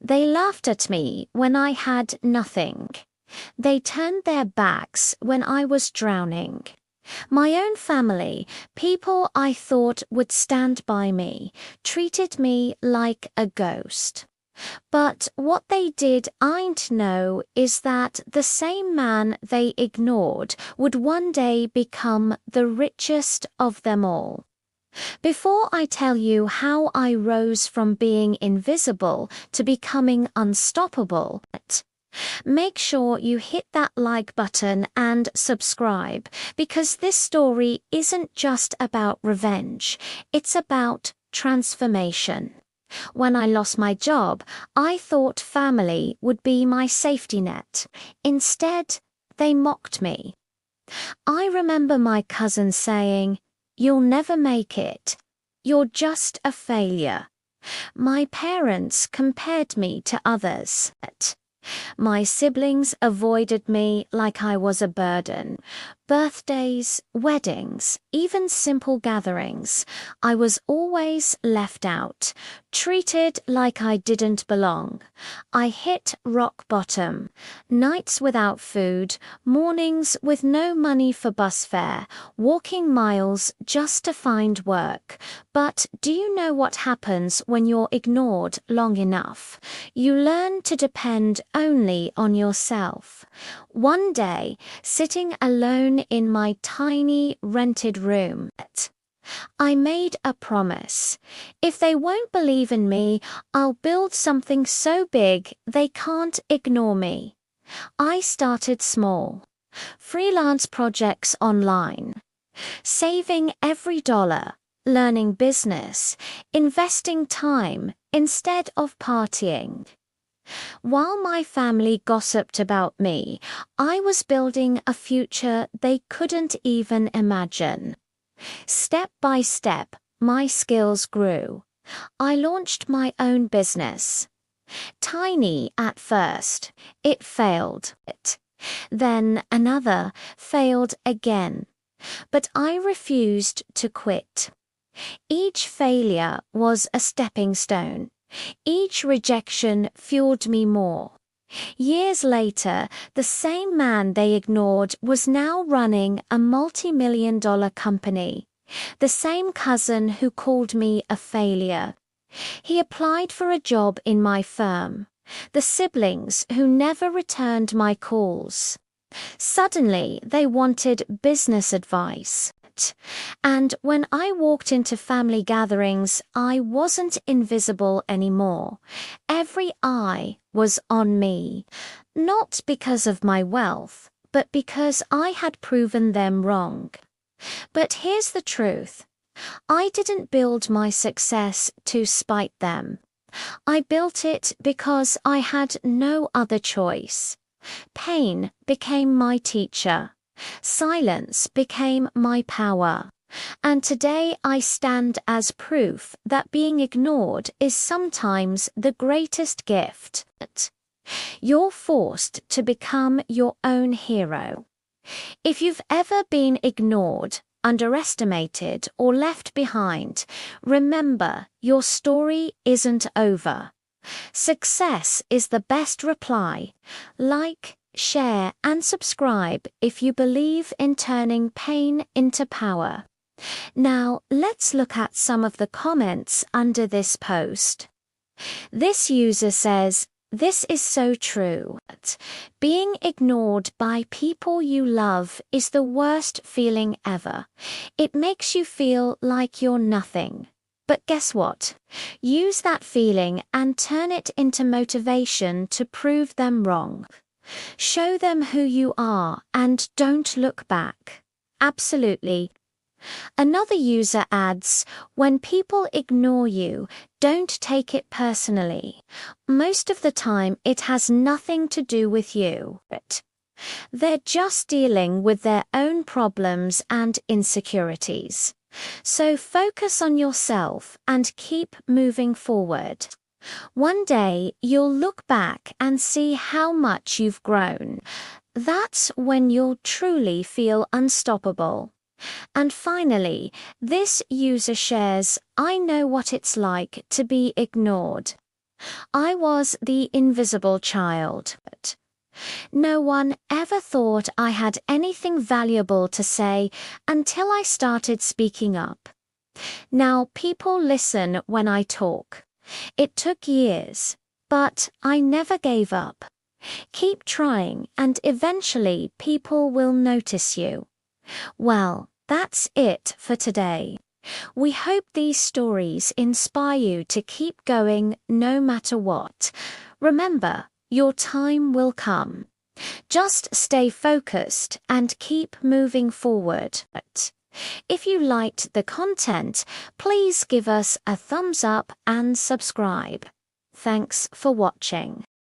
They laughed at me when I had nothing. They turned their backs when I was drowning. My own family, people I thought would stand by me, treated me like a ghost. But what they did ain't know is that the same man they ignored would one day become the richest of them all. Before I tell you how I rose from being invisible to becoming unstoppable, make sure you hit that like button and subscribe, because this story isn't just about revenge, it's about transformation. When I lost my job, I thought family would be my safety net. Instead, they mocked me. I remember my cousin saying, "You'll never make it. You're just a failure." My parents compared me to others. My siblings avoided me like I was a burden. Birthdays, weddings, even simple gatherings, I was always left out, treated like I didn't belong. I hit rock bottom. Nights without food, mornings with no money for bus fare, walking miles just to find work. But do you know what happens when you're ignored long enough? You learn to depend only on yourself. One day, sitting alone in my tiny rented room, I made a promise. If they won't believe in me, I'll build something so big they can't ignore me. I started small. Freelance projects online. Saving every dollar. Learning business. Investing time instead of partying. While my family gossiped about me, I was building a future they couldn't even imagine. Step by step, my skills grew. I launched my own business. Tiny at first, it failed. Then another failed again. But I refused to quit. Each failure was a stepping stone. Each rejection fueled me more. Years later, the same man they ignored was now running a multi-million-dollar company. The same cousin who called me a failure. He applied for a job in my firm. The siblings who never returned my calls. Suddenly, they wanted business advice. And when I walked into family gatherings, I wasn't invisible anymore. Every eye was on me, not because of my wealth, but because I had proven them wrong. But here's the truth. I didn't build my success to spite them. I built it because I had no other choice. Pain became my teacher. Silence became my power. And today I stand as proof that being ignored is sometimes the greatest gift. You're forced to become your own hero. If you've ever been ignored, underestimated, or left behind, remember your story isn't over. Success is the best reply. Like, share, and subscribe if you believe in turning pain into power. Now, let's look at some of the comments under this post. This user says, "This is so true. Being ignored by people you love is the worst feeling ever. It makes you feel like you're nothing. But guess what? Use that feeling and turn it into motivation to prove them wrong. Show them who you are and don't look back." Absolutely. Another user adds, "When people ignore you, don't take it personally. Most of the time it has nothing to do with you. They're just dealing with their own problems and insecurities. So focus on yourself and keep moving forward. One day you'll look back and see how much you've grown. That's when you'll truly feel unstoppable." And finally, this user shares, "I know what it's like to be ignored. I was the invisible child. No one ever thought I had anything valuable to say until I started speaking up. Now people listen when I talk. It took years, but I never gave up. Keep trying and eventually people will notice you. Well, that's it for today. We hope these stories inspire you to keep going no matter what. Remember, your time will come. Just stay focused and keep moving forward. If you liked the content, please give us a thumbs up and subscribe. Thanks for watching.